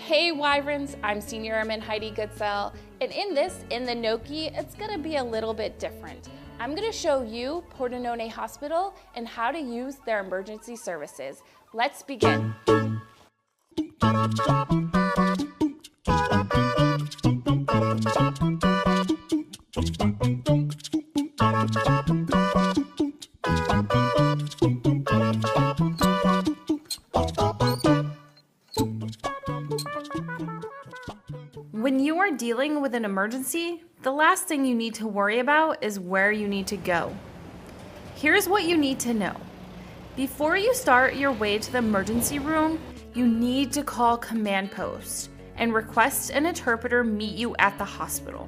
Hey Wyverns, I'm Senior Airman Heidi Goodsell, and in the Knowcchi, it's gonna be a little bit different. I'm gonna show you Pordenone Hospital and how to use their emergency services. Let's begin. When you are dealing with an emergency, the last thing you need to worry about is where you need to go. Here's what you need to know. Before you start your way to the emergency room, you need to call command post and request an interpreter meet you at the hospital.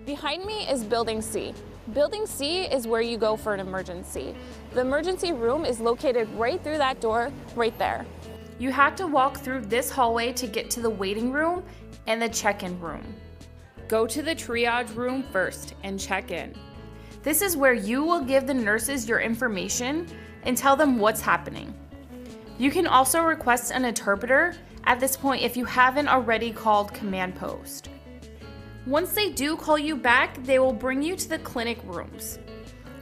Behind me is Building C. Building C is where you go for an emergency. The emergency room is located right through that door, right there. You have to walk through this hallway to get to the waiting room and the check-in room. Go to the triage room first and check in. This is where you will give the nurses your information and tell them what's happening. You can also request an interpreter at this point if you haven't already called command post. Once they do call you back, they will bring you to the clinic rooms.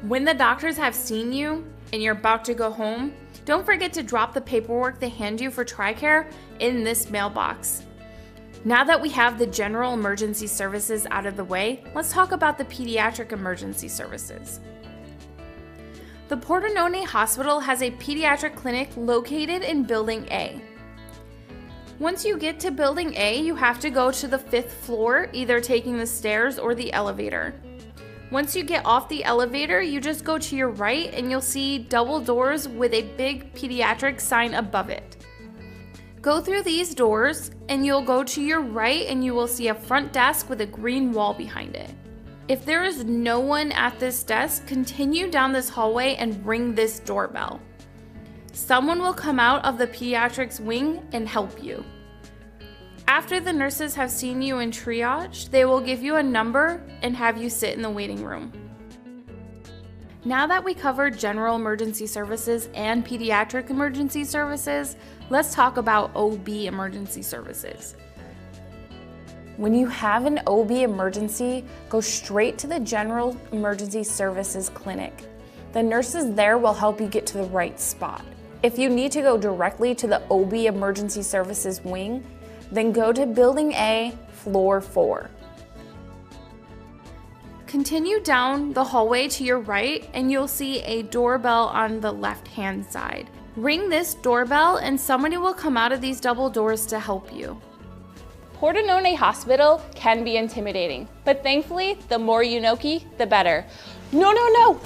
When the doctors have seen you and you're about to go home, don't forget to drop the paperwork they hand you for TRICARE in this mailbox. Now that we have the general emergency services out of the way, let's talk about the pediatric emergency services. The Pordenone Hospital has a pediatric clinic located in Building A. Once you get to Building A, you have to go to the 5th floor, either taking the stairs or the elevator. Once you get off the elevator, you just go to your right and you'll see double doors with a big pediatric sign above it. Go through these doors and you'll go to your right and you will see a front desk with a green wall behind it. If there is no one at this desk, continue down this hallway and ring this doorbell. Someone will come out of the pediatrics wing and help you. After the nurses have seen you in triage, they will give you a number and have you sit in the waiting room. Now that we covered general emergency services and pediatric emergency services, let's talk about OB emergency services. When you have an OB emergency, go straight to the general emergency services clinic. The nurses there will help you get to the right spot. If you need to go directly to the OB emergency services wing, then go to Building A, floor 4. Continue down the hallway to your right and you'll see a doorbell on the left-hand side. Ring this doorbell and somebody will come out of these double doors to help you. Pordenone Hospital can be intimidating, but thankfully, the more you Knowcchi, the better. No!